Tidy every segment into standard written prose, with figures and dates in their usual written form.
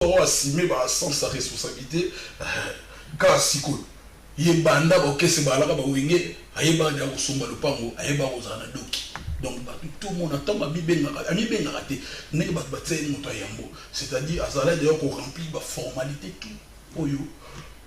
assumer sans sa responsabilité car siko yebanda bokese balaka ba wenge ayeba ya kusumba lupango ayeba kozana doki donc tout le monde attend ami benga raté ne ba batse moto yambo c'est-à-dire azala de ko remplir ba formalité tout oyo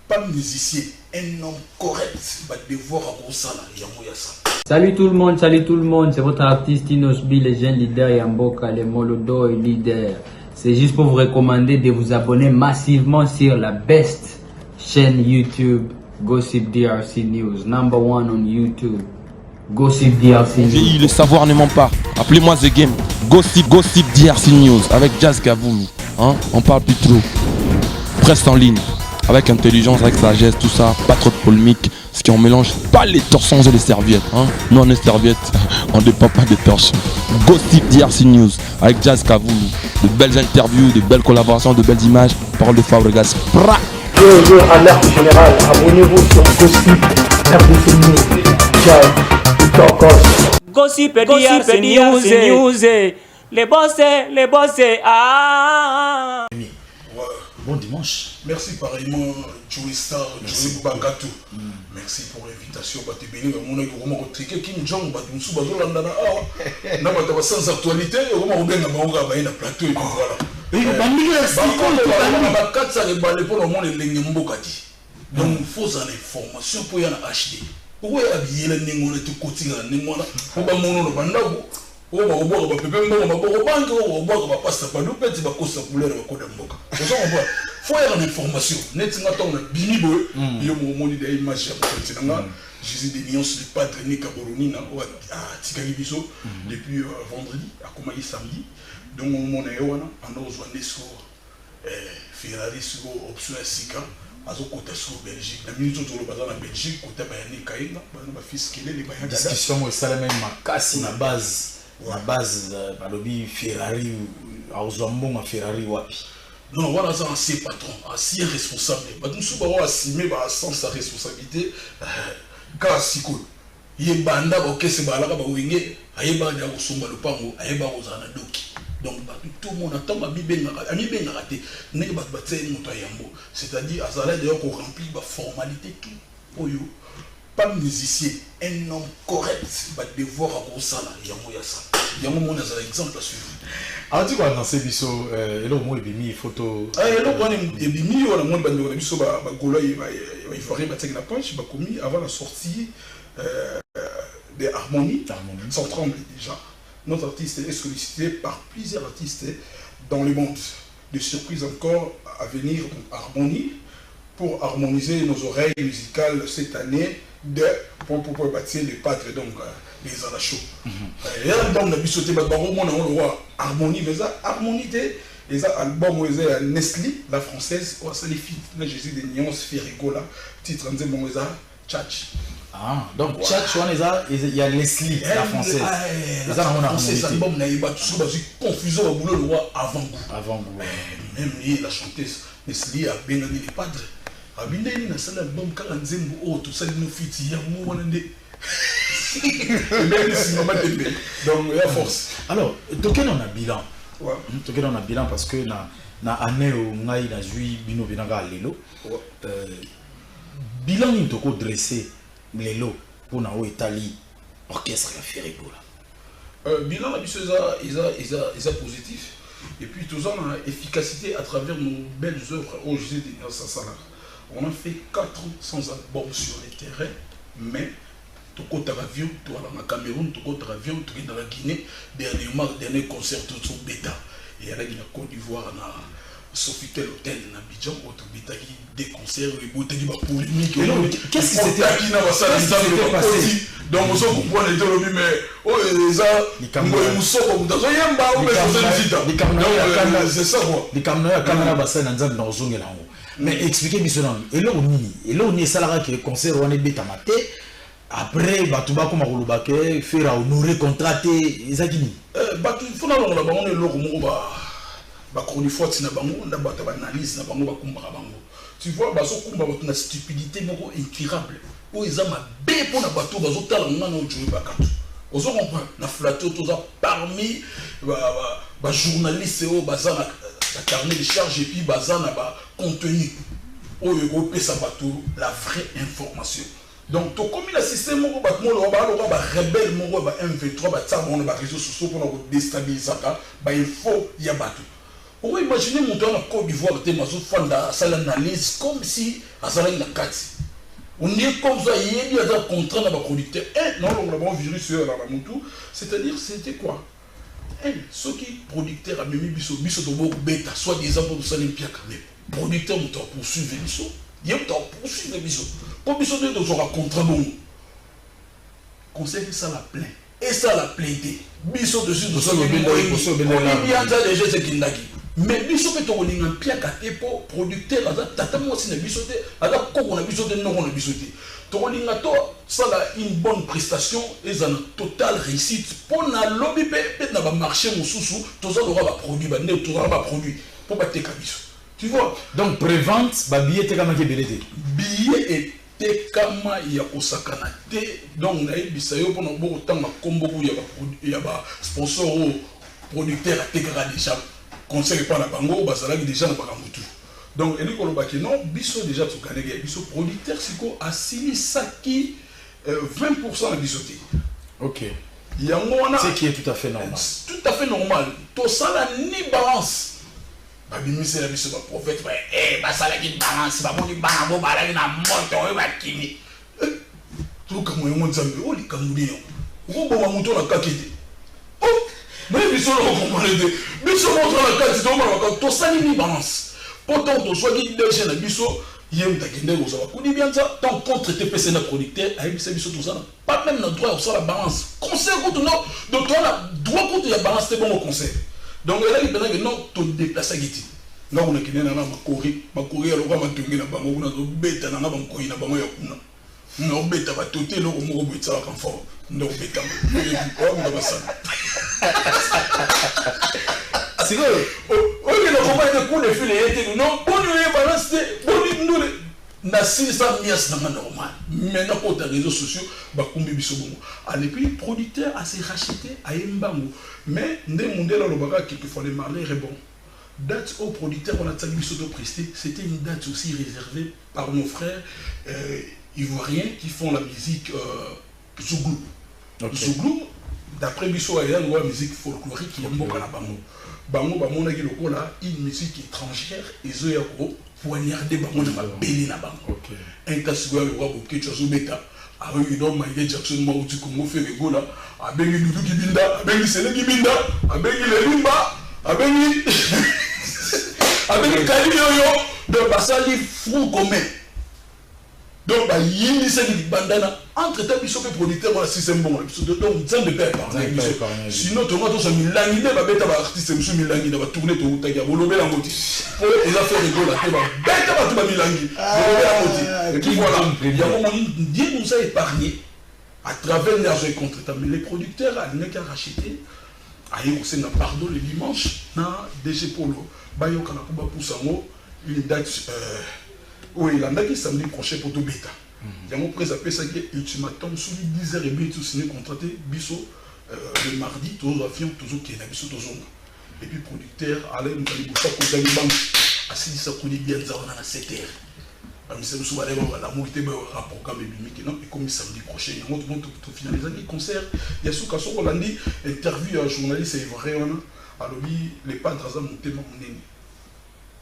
pas musicien un homme correct ba devoir à kosala yambo ya ça. Salut tout le monde, c'est votre artiste Inosbi, le jeune leader Yamboka, le Molodo et leader. C'est juste pour vous recommander de vous abonner massivement sur la best chaîne YouTube, Gossip DRC News, number one on YouTube. Gossip DRC News. Le savoir ne ment pas. Appelez-moi The Game. Gossip DRC News avec Jazz Gavoulou. Hein? On parle plus trop. Presse en ligne. Avec intelligence, avec sagesse, tout ça. Pas trop de polémique. Ce qui on mélange pas les torsons et les serviettes. Hein? Nous on est serviettes, on ne dépend pas des torsons. Gossip DRC News avec Jazz Gavoulou. De belles interviews, de belles collaborations, de belles images. Parole de Fabregas. Yo, alerte générale, abonnez-vous sur Gossip RDC News. Ciao, Tokos. Gossip DRC News. Les boss, ah. Bon dimanche. Merci pareillement, Joey Star, Joey Bagatou. Merci pour l'invitation. On a vraiment retriqué Kim Jong, Batumsou, Bazolandana. N'a pas sans actualité, on a bien un plateau et voilà. Donc, il faut en information pour y en acheter. Pourquoi habiller les négons et tout côté là, négons là, pour pas mon nom de bandago. On va boire, on va péper, on va boire au banque, on va boire, on va passer par le petit, on va causer pour l'air, on va mboka. C'est ça on voit. Faut y avoir l'information. Net nga ton bini boy, yo mo moni des images à côté nga. Jésus des nuances de padre ni Kaboroni na à Tikali biso depuis vendredi, à Komayi samedi. Donc on est wana, on a besoin de score. Ferrari sur option Sika. Azo côté sur Belgique. La minute autour de la Belgique, côté Bayani Kainga, ba fils qui est les Bayani. Discussion au salaire même makasi na base. La base de lobby Ferrari, à Ozambon à Ferrari wapi. Non, voilà ça ancien patron, ancien responsable. Nous sommes assumer sans sa responsabilité. Car siko yebanda bokese balaka ba wenge ayeba ya kusumba lupango ayeba kozana doki. Donc tout le monde attend ami benga raté ne ba batse moto yambo. C'est-à-dire azala de ko remplir ba formalité tout oyo. Pas musicien, un homme correct, va devoir à Gosala, Yamo Yassa. Yamo mon exemple à suivre. Alors tu vois dans ces bisous, et là moi il photo. Et là on est bimi ou la monde bande de bisous ba gola il va faire la page ba commis avant la sortie des harmonies. Sans trembler déjà. Notre artiste est sollicité par plusieurs artistes dans le monde. De surprises encore à venir, harmonie, pour harmoniser nos oreilles musicales cette année. Pour bâtir les pattes donc les arachos. Et là donc on a bisoté on voit harmonie mais ça harmonie les albums Nestlé la française ou ça les filles là Jésus des nuances Ferrigo là titre en disant ça Tchatch. Ah donc Tchatch il y a Nestlé la française. Ça on a harmonie album na iba tout ça confusion au boulot le roi avant goût. Même la chanteuse Nestlé a bien les padres. Abindeni na sala album kala nzembo o to sali no fiti ya mu wana nde même si mama dembe donc la force alors token on a bilan ouais token on a bilan parce que na année o ngai na jui bino binanga lelo bilan ni toko dresser lelo pour na o Italie orchestre ya Ferrigo là bilan la biso isa positif et puis tous en efficacité à travers nos belles œuvres au JC de ça là. On a fait 4 ans sans album sur le terrain, mais tout côté avion, tout à la Cameroun, tout côté avion, tout dans la Guinée, dernier concert tout sur Beta. Et il y a la Côte d'Ivoire, na Sofitel Hotel, na Abidjan, autre Beta qui des concerts, et Bouteli va polémique. Qu'est-ce qui s'était passé? Donc on se comprend les deux mais oh les a les caméras c'est ça quoi. Les caméras bassin dans dans zone là. Mais expliquez bien et là on est salarié que concert on est bêta maté après batuba comme rolobake faire honorer contraté ezakini batu fona longa bango ne loko moko ba chronique na bango na bata ba analyse na bango ba kumbaka bango tu vois baso kumba batu na stupidité moko incurable o ezama be pona bato bazo tala ngana o jouer bakatu ozo comprendre na flatter tous parmi ba journalistes o bazana la carnet de charge et puis bazan ba contenu au Europe ça bateau la vraie information. Donc to comme le système mo ba mo ba rebelle mo ba M23 ba ça on ba réseaux sociaux pour déstabiliser ça ba il faut ya bateau. On va imaginer mon temps en Côte d'Ivoire te mazo fanda ça l'analyse comme si azala na kati. On est comme ça il y a des contrats dans producteur. Non on a bon virus sur la Mobutu, c'est-à-dire c'était quoi? Ceux qui producteurs a mis biso de bêta soit disant pour ça l'Olympia quand même. Producteur on doit poursuivre biso. Il doit poursuivre biso. Pour biso de aura contrat bon. Conseil ça la plaint. Et ça la plaidé. Biso dessus de ça le bien déjà c'est qui ndaki. Mais biso peut to linga pia kate pour producteur à tata moi si na biso te ala ko na biso te non na biso te. To linga to ça la une bonne prestation et ça une totale réussite pour na lobby peut na ba marché mususu to ça aura ba produit ba ne to aura ba produit pour ba te biso. Tu vois? Donc prévente ba billet te kama ke belete. Billet et kama ya osakana te donc na ibisa yo pour na bo tanga kombo ya ba sponsor ou producteur a te déjà conseil pas la bango basalaki déjà na bakamutu. Donc et nous ba non biso déjà to kanege biso producteur siko asili saki 20% na biso te. OK. Yango wana c'est qui est tout à fait normal. Tout à fait normal. To sala ni balance. Ba bimise la biso ba prophète ba basala ki balance ba moni bana bo bala na moto ba kini. To kamo yango nzambe o likamuli yo. Ko bo mamuto na kakete. Oh mais biso lo comprendre. Biso montre la carte donc on to sali ni balance. Pourtant to soit qui déjà na biso yem ta kende ko ça ko di bien ça tant contre TPC na producteur a biso biso tout ça pas même notre droit sur la balance. Conseil contre non donc on a droit contre la balance c'est bon au conseil. Donc là il peut non to déplacer giti. Nga on a kine na makori alors ma tongi na bango na do beta na bango na bango ya kuna. No beta ba toté lo mo bo tsaka kan fort. No beta mo. On va ça. C'est que on est le combat de coup de fil et était non on lui balance on nous na 600 mias na normal maintenant pour les réseaux sociaux ba kumbi biso bongo à puis producteur a se racheté à Mbango mais ndé mondela lo baka quelquefois les malais est bon date au producteur on a tali biso de prester c'était une date aussi réservée par nos frères ivoiriens qui font la musique Zouglou. Zouglou d'après biso il y a la musique folklorique qui est mboka na bango bango bamona ki lokola une musique étrangère ezo ya ko poignarder bango na babeli na bango. Un cas sur le roi Boké Chozo Beta avec une homme Michael Jackson mo uti Congo fait rigola abengi Lutu Kibinda abengi Sele Kibinda abengi Lelimba abengi abengi Kali Yoyo de basali front commun. Donc bah yini c'est di bandana entre temps biso pe producteur voilà système bon donc ça ne peut pas parler sinon tout le monde ça milangi ba beta ba artiste monsieur milangi ba tourner to utaga bolobé la moti et ça fait rigoler ba beta ba tout ba milangi bolobé la moti et puis voilà il y a moment Dieu nous a épargné à travers l'argent contre temps mais les producteurs a n'a qu'à racheter ayo c'est na pardon le dimanche na DG Polo ba yo kana ko ba pousango une date oui, il a dit samedi prochain pour tout bêta. Il y a mon prêt à ça qui est ultimatum sous 10h et bien tout signé contraté biso le mardi toujours avion toujours qui est biso toujours et puis producteur allez nous aller pour ça côté banque assis ça connaît bien ça on a 7h. Mais c'est nous aller voir la moitié rapport quand même qui non et comme samedi prochain il y a un autre pour finaliser les concerts il y a sous cas on l'a dit interview à journaliste et vrai on a les pas dans un monté mon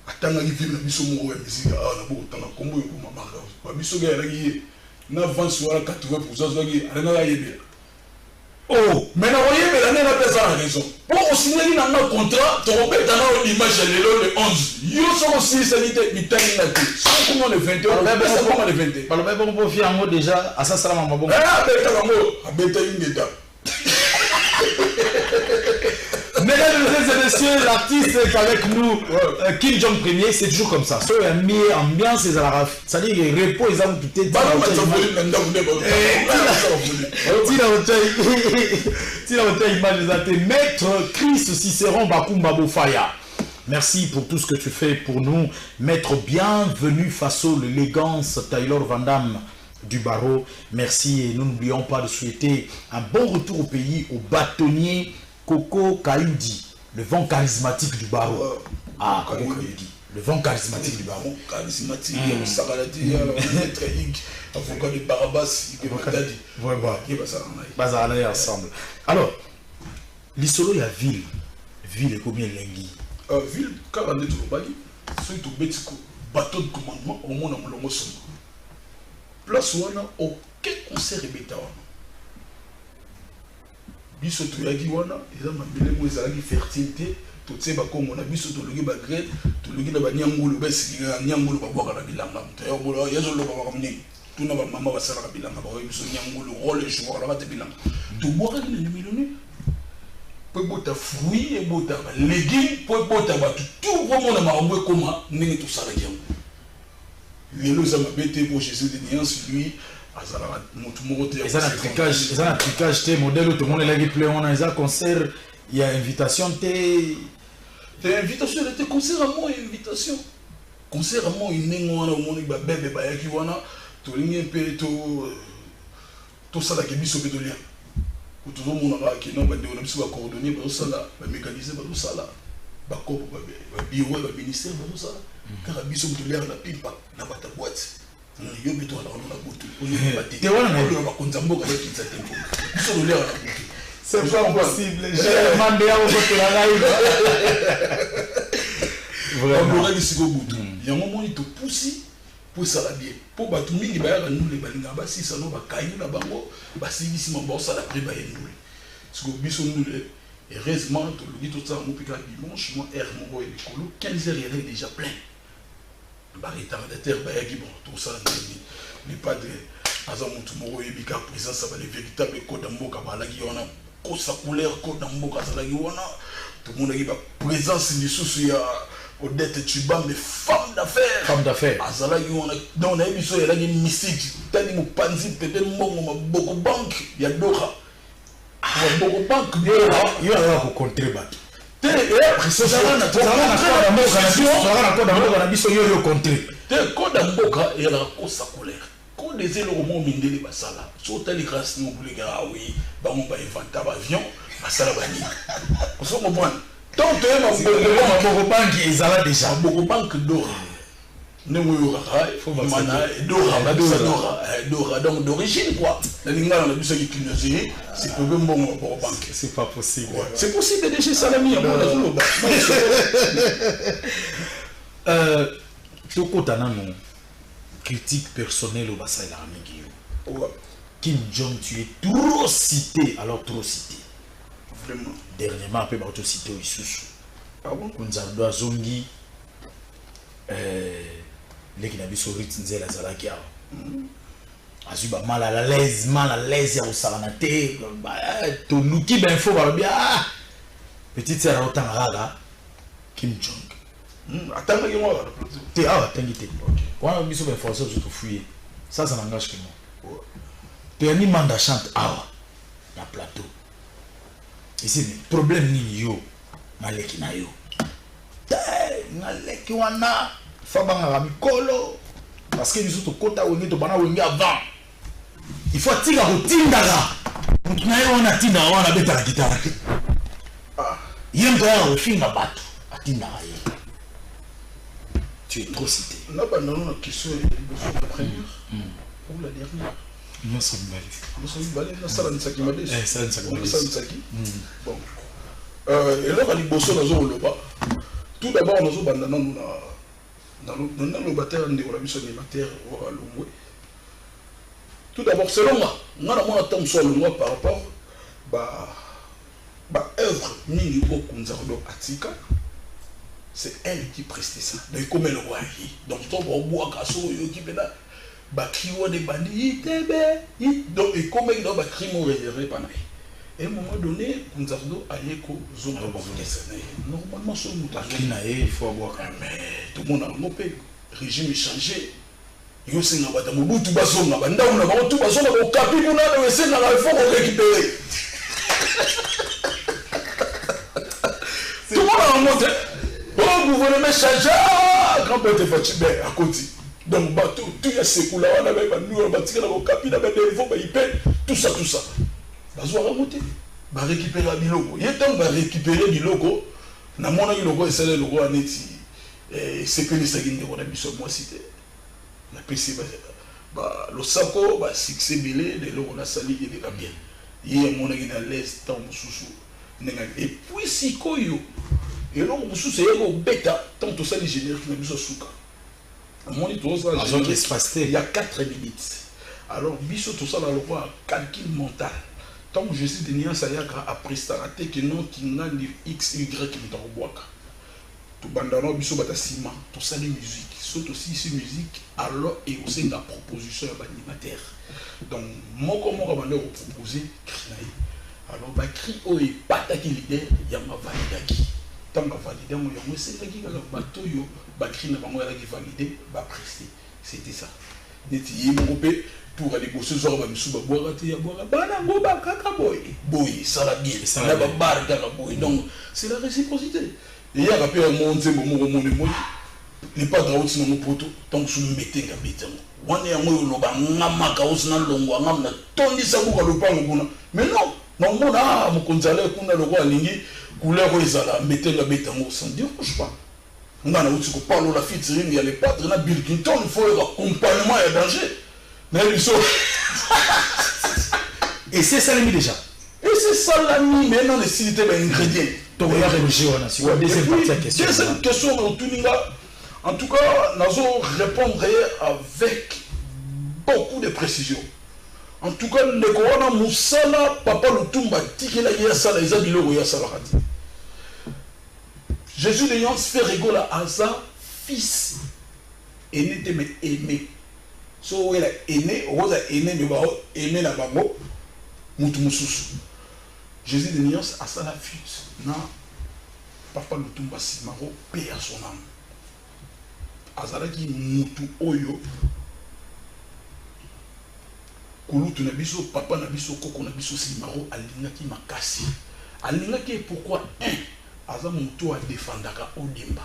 atanga ki film na biso moko ya musique na bo tanga kombo yo mama ba biso ga la ki na avance wala 80% zaki arena la yebe oh mais na yebe la na pesa la raison pour signer na un contrat to robeta na l'image le 11 yo so aussi sanité bitani na te so comment le 21 mais ça comment le 21 par le même bon fi en déjà à ça sala mama bon ah beta bango abeta une étape. Mesdames et messieurs, l'artiste est avec nous, Kim Jong Premier, c'est toujours comme ça. So, il y a une ambiance, ça dit que repos, ils ont tout été. Maître Chris Cicéron Bakumba Bofaya. Merci pour tout ce que tu fais pour nous. Maître, bienvenue Faso, l'élégance Taylor Van Damme du barreau. Merci et nous n'oublions pas de souhaiter un bon retour au pays au bâtonnier Coco Kayoudi, le vent charismatique du barreau. Ah, le vent charismatique du baron. Charismatique, le Sagalati, le Training, avocat de Barabas, il va ensemble. Alors, l'isolo, il y a ville. Ville est combien lingi? Ville, 42 Tolobagi, ceux qui ont bateau de commandement au monde en Mlongo Songo. Place où on a aucun concert et bêta. Biso Toyagi wana, ils ont mabélé moi ils fertilité. Tout ces bakons on a biso Tologi bagret, Tologi na banyangulu besi nyangulu babwaka na bilanga. Tayo bolo yezo lo baba kamni. Tuna ba mama basala bilanga ba biso nyangulu rôle joueur la bate bilanga. To boka ni miloni. Pour boire fruits et boire légumes, pour boire tout vraiment na maraboué comme n'est tout ça rien. Les lois ont été pour Jésus de Néance lui. Et ça un trucage, tes modèles, tout le monde est là qui plaît, on a un concert, il y a invitation, t'es invitation, t'es concert à moi, invitation. Concert à moi, il n'est pas au monde, il va bébé, qui wana, tout le monde tout ça là qui est bis au pétrolier. Pour tout le monde qui non, on a besoin de coordonner, ça là, mécaniser, ça là, bureau, ministère, ça là, car la bis au pétrolier, la pipe, n'a pas ta boîte. Yo bito ala na botu. Te wana na ba konzambo ka kitsa tempo. Biso do lera. C'est pas possible. J'ai demandé à vous que la live. Vraiment. On aura ici go botu. Ya moment il te poussi pour ça la bien. Pour ba tout mingi ba ya nous les balinga ba si ça no ba kayu na bango ba si ici mon boss la pré ba yendule. Parce que biso nous heureusement tout le dit tout ça mon pika dimanche moi air mon boy écolo 15h il est déjà plein. Retardataire, tout ça n'est pas de Azamutumoro et Bika présence, ça va les véritables codes d'Amboka, Balagiona, Kosa couleur, code d'Amboka, Salagiona, tout le monde a eu présence de sous Odette Tuba, mais femme d'affaires. Femme d'affaires. Azalagiona, donc on a eu ça, il y a une mystique, Tani Moupanzi, peut-être beaucoup de banques, il y a Dora. Beaucoup de banques, il y a un contrer battu. Te koda mboka et la kosa colère. Quand des éléments au monde mindeli basala, sauter les grâces non plus gars oui, ba on va inventer avion, basala bani. On se comprend. Tant que ma banque ezala déjà beaucoup banque d'or. Ne moyo faut mana Dora donc d'origine quoi. La linga on a vu ça qui clignoter, c'est pas bon pour banque. C'est pas possible. C'est possible de chez Salami à mon Toko Tanano, critique personnelle au Bassa et la Kim Jong, tu es trop cité, alors trop cité. Vraiment. Dernièrement, après, tu as cité au Isusu. Ah bon? Kunzardo Zongi, les qui n'avaient pas rythme de la Zalakia. Azuba mal à l'aise, il y a au Saranate, ton outil ben faux, bien. Petite sœur autant raga, Kim Jong. Attends, moi. T'es quand on a mis sur les forces, je te fouille. Ça n'engage que moi. Tu as mis mandat chante dans le plateau. Ici, le problème ni yo, maleki na yo. Maleki wana, fabanga ramikolo. Parce que nous sommes au côté où nous sommes avant. Il faut tirer au tindara. On a tindara, on a bêta la guitare. Il y a un gars au film à battre. À tindara. Tu es trop cité. Là, la question est la première ou la dernière. Nous sommes balés. Nous sommes balés. Bon. Et là, on a dit tout d'abord, nous avons dans le bataille de la mission alimentaire au Longwe. Tout d'abord, selon moi, nous avons sur le mois par rapport à l'œuvre Minibo Kunzardo Atika. C'est elle qui prestait ça. Donc, comme elle voit, donc, on boit à so, qui peut là, Bakiwa des bandits, donc, et comme il doit crime réservé par naï. Et à un moment donné, Kunzardo a yéko zone de banque. Normalement, sur il faut avoir. Mais tout le monde a un régime changé. Yo singa bata mubutu basonga banda una ba tu basonga ko kapi kuna na wesenga la faut qu'on récupérer. Tout le monde a un monté. Oh, gouvernement changé, grand père de Fatibé à côté. Donc, bateau, tout y a ces coups-là, on avait nous, on a tiré dans le capi, on avait des fonds, il paye, tout ça. Bazo a remonté. Va récupérer un biloko. Il y a temps, va récupérer du logo. na mona ki loko esala loko aneti sepelisaki ndeko na biso mwasi te napesi losako basuccès ebele lelo nasali eleka bien ye amonaki na l'aise ntango mosusu ndenge epuis sikoyo eloko mosusu eyaka obeta ntango tosali générique na biso suka amoni tozala il y a 4 minutes alors biso tosala lokwa calcul mental tant je suis de niance ayaka après ça raté que non kingandi x y mitakobwaka to bandano biso bata sima to sali musique surtout si c'est musique alors et aussi la proposition à l'animateur donc moko bande proposer cri alors ba cri o e pataki l'idée ya ma validaki tant ma validé mo yo c'est qui ka bato yo ba cri na bango ya ki validé ba prester c'était ça neti yimo pe pour aller bosser sur ba misu ba boira te ya boira bana ngo ba kaka boy ça la bien ça la bar kaka boy donc c'est la réciprocité et ya rappelé mon nzembo mo mo les pas de route mon poto tant que je mettais nga betango wana ya mo lo ba ngama ka osina longwa ngam na tondi sa ku ka lo pango kuna mais non non mona mo konzala kuna lo kwa lingi couleur ko ezala mettre nga betango sans dire pas on a aussi ko parler la featuring ya les padres na Bill Clinton il faut le accompagnement et danger mais ils sont et c'est salami déjà et c'est salami mais non nécessité ben ingrédients donc on a réfléchi on a su deuxième question deuxième question au tuninga en tout cas nous répondre avec beaucoup de précision en tout cas le corona musala papa Lutumba tikela ya sala ezabilo ya sala radi Jésus de Yans fait rigoler à sa fils aîné mais aimé so il a aîné rose aîné mais ba aîné na bango mutu mususu Jésus de Yans a sa la fils na papa Lutumba Simaro paix à son âme azalaki mutu oyo kulutu na biso papa na biso koko na biso Simaro alingaki makasi alingaki pourquoi aza mutu a défendaka odemba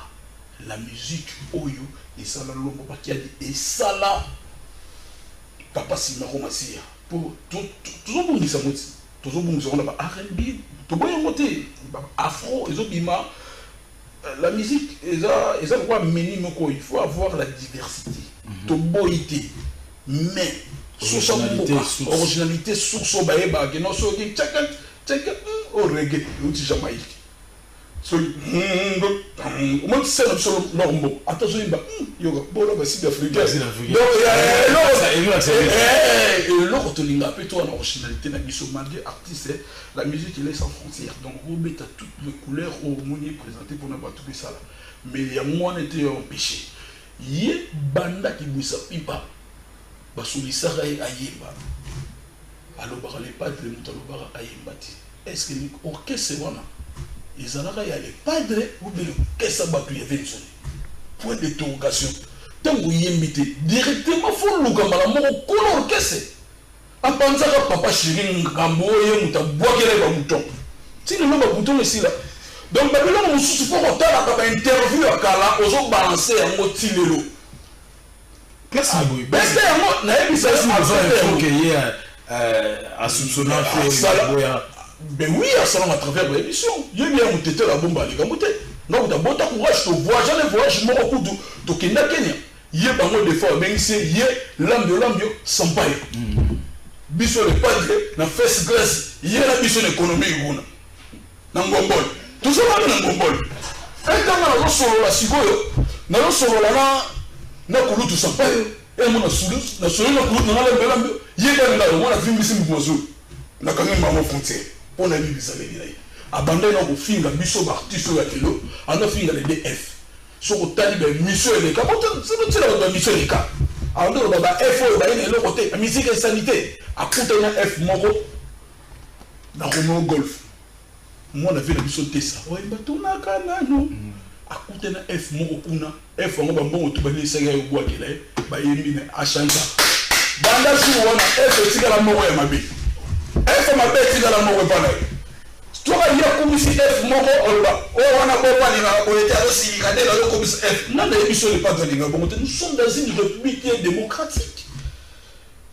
la musique oyo esala lombo bakiadi esala papa Simaro Masia pour tozobungisa moti tozobungisa on ba R&B to boya moté afro ezobima la musique eza quoi minimum quoi il faut avoir la diversité to boité mais originalité source baeba que non so ki check au reggae ou jamaïque so moi c'est absolument normal attention il va yoga bola ba sud africain donc l'autre to linga pe toi l'originalité na biso malgré artiste la musique elle est sans frontières donc on met toutes les couleurs au moni présenté pour na bato ça là mais il y a moins été empêché yé banda qui boussa pipa ba solisa ray ayemba alors ba les padres mutalo ba ayemba est-ce que l'orchestre wana ils allaient y aller padre ou bien qu'est-ce que ça y avait une point d'interrogation tant vous y invitez directement faut le gamala mon couleur qu'est-ce en pensant que papa chéri ngambo ye muta boakele ba bouton si le ba bouton ici là donc babylone on sous faut retard à ba interview à kala ozo balancer en moti lelo qu'est-ce que vous ben c'est moi na ebisa faut que y a soupçonnant ben oui, à travers l'émission. Il y a bien un la bombe à l'égamoté. Donc, tu as beau courage, tu vois, j'allais voir, je m'en recoupe de Kenya. Il y a pas mal de fois, mais il y a l'âme de l'âme, sans paille. Biso le padre, na face glace, il y a la mission économique. Nangombol. Tout ça, Nangombol. Un temps, on a solo la sigoyo, on a solo la na kulu tout sans paille. Et mon solo, na solo la kulu, na la l'âme, il y a là, on a vu Missim Bozo. Na quand même maman frontière. On a vu les années abandonné au film la mission artiste à kilo on a fini les DF sur le talibé mission et les cas c'est la mission les cas en dehors de la F il y a le côté la musique et sanité à côté de F moro dans Renault Golf moi on a vu la mission Tessa ouais batuna kanano à côté de F moro kuna F on va bon tout bali sega yo bois qui là ba yemi à chanta banda sur on a F tika la moro ya mabe F ma bête dans la mort pas là. Toi il y a comme si F moko olba. Oh on a pas ni na ko était aussi quand elle a comme F. Non les émissions n'est pas dans les bon nous sommes dans une république démocratique.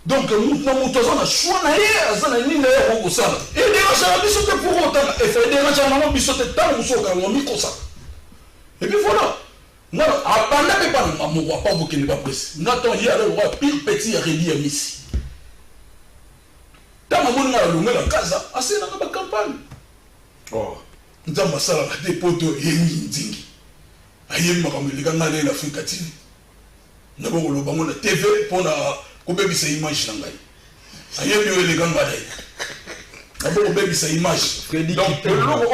Donc nous tous on a choix na hier ça na ni na ko ça. Et déjà ça biso te pour autant F déjà na biso te tant muso ka lo miko ça. Et puis voilà. Non, à ne pas vous qui n'est pas pressé. N'attends, il y a le pire petit rédi à Missi. Dans ma bonne la casa, assez dans la campagne. Oh, nous avons ça des poteaux et Ndingi. Aïe, ma caméra, les gars, la l'Afrique TV. Nous avons le banc de TV pour la couper ces images. Aïe, les gars, d'abord, on sa image. Donc, le logo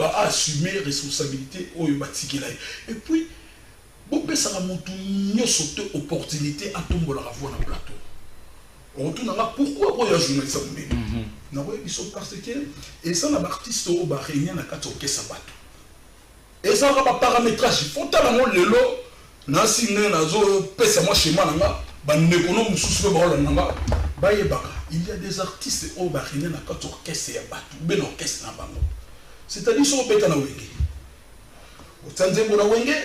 a assumé la responsabilité au Batikelaï. Et puis, ça a monté une opportunité à tomber la voie dans le plateau. On retourne là, pourquoi il y a journaliste ils sont parce que, et ça, l'artiste au Bahreïnien n'a qu'à toquer sa bateau. Et ça, on a un paramétrage. Il faut tellement le lot, Nancy, Nazo, Pessa, moi, chez moi, il y a des artistes au Bahreïnien qui ont orchestre et bateau, ben orchestre na bango. C'est-à-dire qu'ils sont bêta na wenge. Au tanzembo na wenge,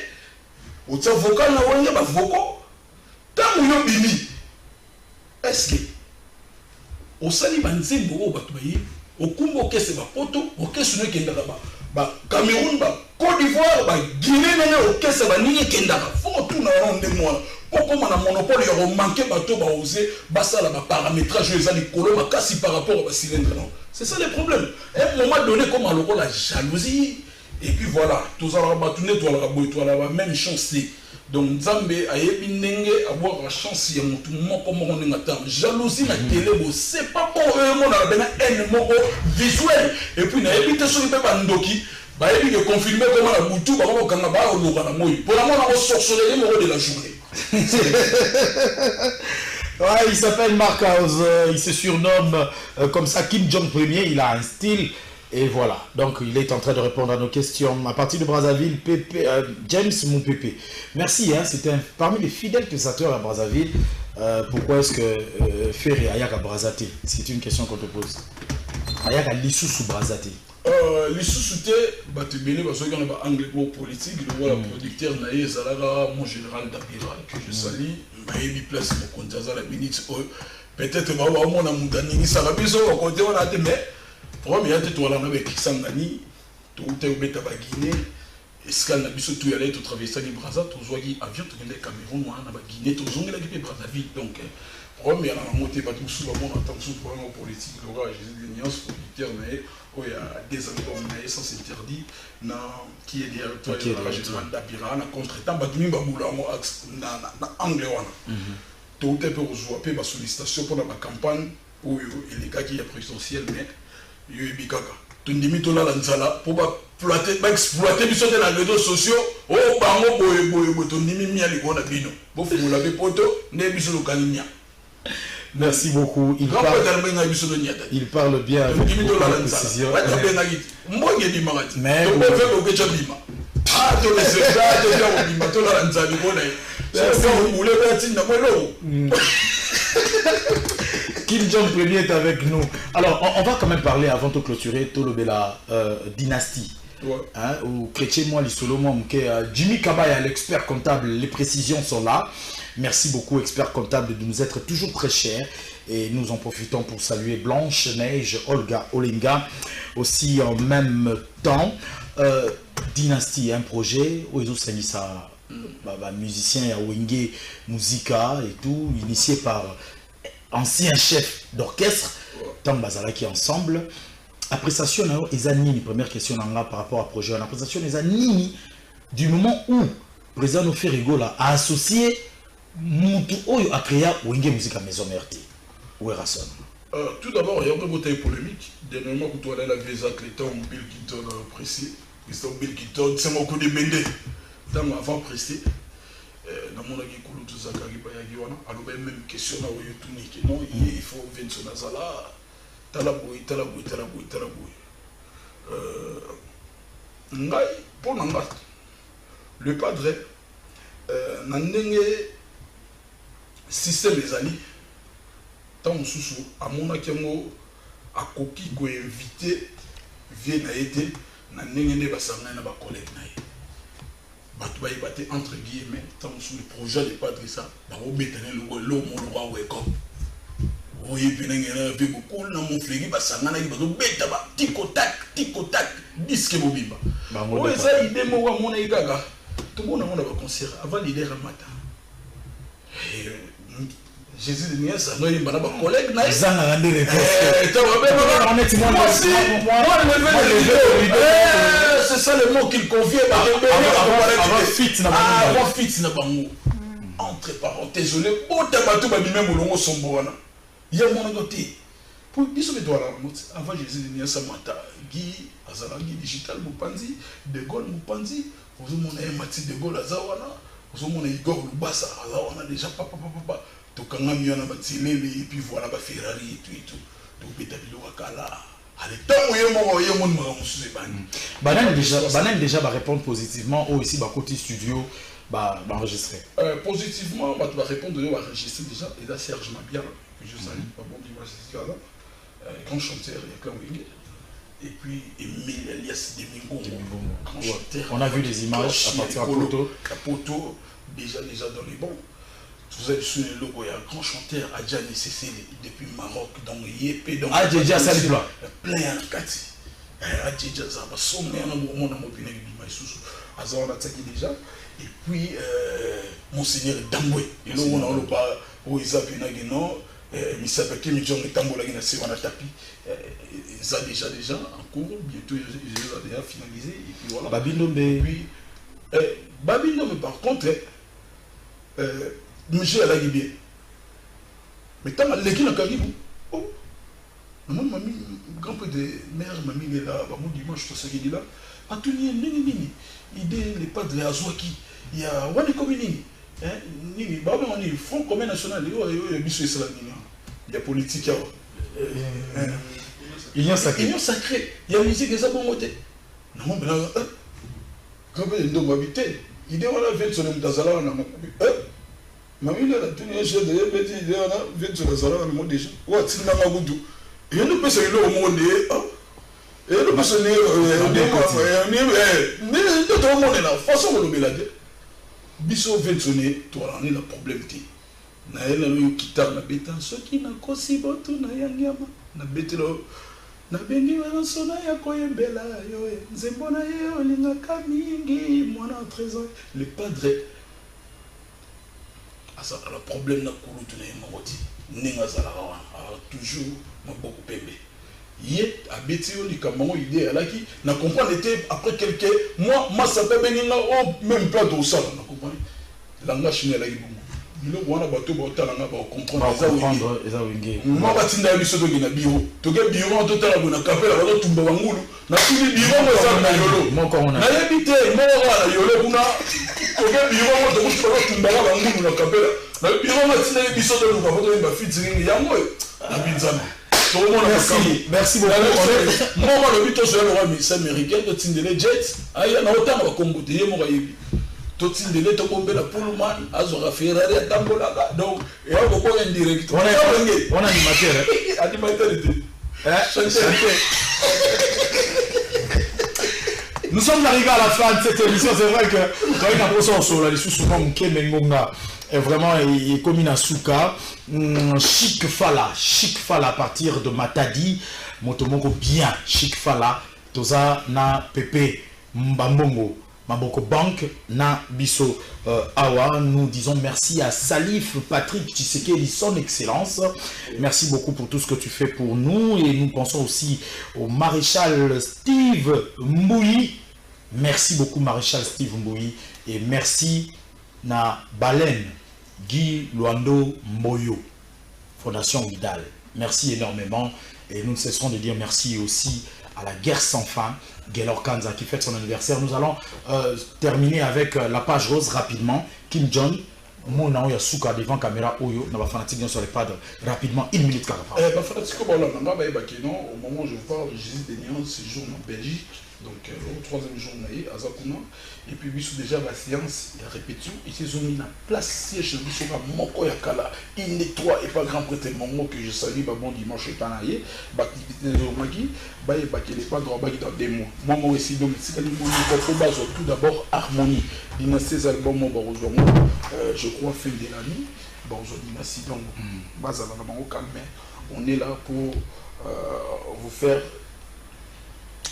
au vocal na wenge, ba voko. Tant yo bimi. Est-ce que au sali banzembo au bato baye, au kumbo orchestre ba poto, orchestre ne kenda ba Cameroun ba Côte d'Ivoire ba Guinée na orchestre ba ninge kenda. Faut tout na ronde moi. Pourquoi on a un monopole, il y a manqué bateau, il y a un paramétrage, il y a des colons, il par rapport au cylindre. C'est ça le problème. À un moment donné, comme on a la jalousie, et puis voilà, tous les battunés, tous les la même chance. Donc, Zambé a avoir la chance, il y a tout le monde comme on attend. Jalousie, la télé, c'est pas pour eux, on a un haine visuel. Et puis, on a évité sur les Bandoki. Il a confirmé comment la boutou, pour la mort, on sorcellerie de la journée. Ouais, il s'appelle Mark House, il se surnomme comme ça Kim Jong Premier, il a un style et voilà. Donc il est en train de répondre à nos questions à partir de Brazzaville. James mon Pépé, merci, hein, c'était parmi les fidèles spectateurs à Brazzaville. Pourquoi est-ce que Ferry Ayak à Brazzaville? C'est une question qu'on te pose. Ayak à Lissou sous Brazzaville. Les sous-soutés, parce qu'il y a un anglais politique, le producteur Naïe Zalaga, mon général d'Abira, que je salue, il y a place pour qu'on la minute. Peut-être que mon amoudani, ça va bien se raconter, on a des mais, premier, tu as avec Sangani, tu as eu Beta Guinée, et ce qu'on a vu surtout, il y a tout traversé les Brazza, tu as eu avion, tu as eu Cameroun, on a Guinée, tu as eu la Brazzaville, donc. Premier, on a monté pas tout sous le monde en tant que programme politique, l'orage, les alliances producteurs, il y a des albums sans interdit, qui est directeur de la générale d'Abira, na contre-temps, il y a un anglais. Tout est pour jouer la sollicitation pour la campagne, où les gars qui est présidentiel, mais il y a Bikaka. Tu dis que tu as l'anzala pour exploiter les réseaux sociaux, oh, bango, boy, tu dis que tu as l'anzala, vous l'avez poto, ne bis le caninia. Merci beaucoup. Il parle bien avec beaucoup de précision. Mais Kim Jong Premier est avec nous. Alors, on va quand même parler avant de clôturer Tolobela dynastie. Ouais. Hein, ou Chrétien moi Solomon, Jimmy Kabaya, l'expert comptable, les précisions sont là. Merci beaucoup, expert comptable, de nous être toujours très cher. Et nous en profitons pour saluer Blanche Neige, Olga, Olinga, aussi en même temps. Dynastie, un projet où ils ont saigné ça, musicien à Wenge Musica et tout, initié par ancien chef d'orchestre, Tambazala qui est ensemble. Appréciation, ils ont nini, première question par rapport à projet. Appréciation, ils ont nini du moment où le président Oferigo a associé Moutou Oyo a créé Wenge Musica Maison Merti. Où est Rasson? Tout d'abord, il y a un peu de polémique. Dernièrement, quand on a la visa Cléton, Bill Clinton précis. Bill Clinton, c'est mon coup de Bende. Avant précis. Dans mon avis, tout ça, alors même question là où il non, il faut venir sur Nazala. Talaboui. Ngai, pour Nangat, le padre, Nandenge, système des alliés, tant que sous à mon akémo, à Koki, qui est invité, vient à été, Nandenge ne va s'en aller à ma collègue. Batoubaï batté entre guillemets, tant que le projet des padres, ça, va vous mettre le mot, mon roi, wake up. Oui, puis il y a beaucoup de gens qui ont fait des tico-tac, disque mobile. Oui, ça, il démo à mon égaga. Tout le monde a un concert avant l'idée le matin. Jésus de Nias, nous avons un collègue. Moi, c'est ça le mot qu'il convient. Avant fit, entre parenthèses, le haut tabatou, même au long sombre. Il y a mon côté. Pour biso betwala avant Jésus de Nias Mata, Guy, Azala Guy Digital Mupanzi, De Gaulle Mupanzi, vous avez Mati De Gaulle Azawana, vous avez Igor Lubasa, Azawana déjà papa. Tokanga miona batile et puis voilà ba Ferrari et tout. Donc betabilo wakala. Allez, tant yemo mon musuze bani. Banan déjà va répondre positivement ou ici ba côté studio ba enregistrer. Positivement, bah tu vas répondre de enregistrer déjà et là Serge Mabia que je salue, pas bon dimanche c'est ça. Grand chanteur, il y a quand même. Et puis Emile Elias Domingo, grand chanteur. On a vu des images à partir de Poto déjà dans les bons. Vous avez su le logo, il y a un grand chanteur, Adjani Cécile, depuis Maroc, dans Yépé, dans Adjadja Salipla. Plein de Kati. Adjadja Zaba, son mère, mon amour, puis il sous Azar, on a attaqué déjà. Et puis, Monseigneur Damboué. Et là, on a le pas, où ils ont pu non, Missa Baké, Midjon, et Tambola, qui a un tapis. Ils ont déjà en cours, bientôt, ils ont déjà finalisé. Et puis voilà. Babinombe, par contre, monsieur a bien. Mais tant que l'équipe n'a pas dit, oh, maman, mamie, grand-père de mère, mamie, il est là, bon dimanche, tout ça qui est là. À tout le monde, idée, les padres de Azouaki, il y a Wani Komini, Nini, bah, on est Front commun national, il y a Bissou Islam, il y a politique, il y a sacré, il y a musique, ça bon côté. Non, mais là, grand-père de Ndongo habité, il dit, on a fait sur le Mutazala, on a Mamie, là, tout le monde est là, il a vu sur le salon, le monde déjà. Ouais, c'est un magoudou. Et on ne peut se le au monde. Et on ne peut se le au monde là. Façon de le mélanger. Biso Vensone, toi, on est le problème. Naël a eu quitter la bête, ce qui n'a qu'au si bon tout n'a yangama. Na bête là. Na bengi wana sona ya koyembela yo. Zembona yo linga kamingi, moi na 13 ans. Le padre. Le problème n'a toujours beaucoup pembé. Il a bêtise du Cameroun, idée à la qui n'a compris après quelques mois, ça peut venir même pas de ça. N'a compris. Langage n'est là. Il a bateau comprendre les awingé. Moi, batinda biso to gina bio. To get bio en total na kapela ba tumba wangulu. Na tuli bio mo sa na yolo. Na yebite mo na yolo kuna. To get bio mo to tumba wangulu na kapela. Na bio ma tina biso to ba foto ba featuring yango. Abinzana. Merci beaucoup. Moi, le but sur le roi américain de Tindele Jets. Aïe, na autant va Congo te mo yebi. Tindele to bombe la Pullman, azora Ferrari Tambolaka. Donc, et on va en direct. On a animateur. Animateur. Nous sommes arrivés à la fin de cette émission. C'est vrai que quand il y a un procès sur la souvent Kemengonga est vraiment comme une souka. Chic Fala à partir de Matadi. Motomoko bien. Chic Fala. Toza na Pepe Mbambongo. Maboko Bank na biso awa. Nous disons merci à Salif Patrick Tshisekedi, son excellence. Merci beaucoup pour tout ce que tu fais pour nous. Et nous pensons aussi au maréchal Steve Mbouyi. Merci beaucoup maréchal Steve Mbouyi. Et merci na Baleine Guy Luando Mboyo, Fondation Vidal. Merci énormément. Et nous ne cesserons de dire merci aussi à la guerre sans fin, Gaylor Kanza qui fête son anniversaire. Nous allons terminer avec la page rose rapidement. Kim Jong, mon a souka devant caméra Oyo, n'a pas fanatique sur les pads rapidement, 1 minute 40. Au moment où je parle, Jésus de Nyon séjourne en Belgique. Donc au 3e jour à Zakuna. Et puis déjà la séance, il y a répétition. Ici ils ont mis la place siège de Moko Yakala. Il nettoie et pas grand prêtre Mongo que je salue, bon dimanche et tanaye. L'activité de Magui, il n'est pas grand dans des mois. Moi aussi, donc c'est tout d'abord harmonie. Dynastie ces albums, je crois fin de l'année. Bon, dynastie donc, on est là pour vous faire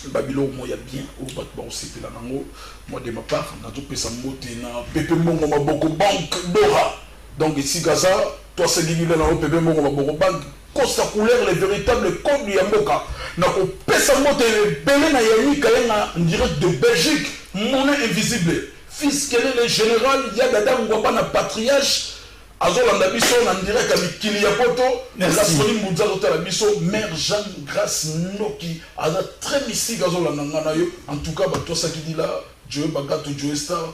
Babylone moi y a bien au battement aussi là nango moi de ma part na tout pesa mote na Pepe Mbongo maboko banque Dora donc ici Gaza toi c'est gini là na Pepe Mbongo maboko banque Costa couleur les véritables codes du Yamboka na ko pesa mote belé na yani kalenga en direct de Belgique monnaie invisible fils quel est le général ya dada ngwaba na patriarche Azolanda biso na direct avec Kilia Poto, la Soli Mouzalo Talabiso, Mère Jeanne Grace Noki, Aza très mystique Azolanda Nganayo, en tout cas, toi ça qui dit là, Dieu Bagato, Dieu Star.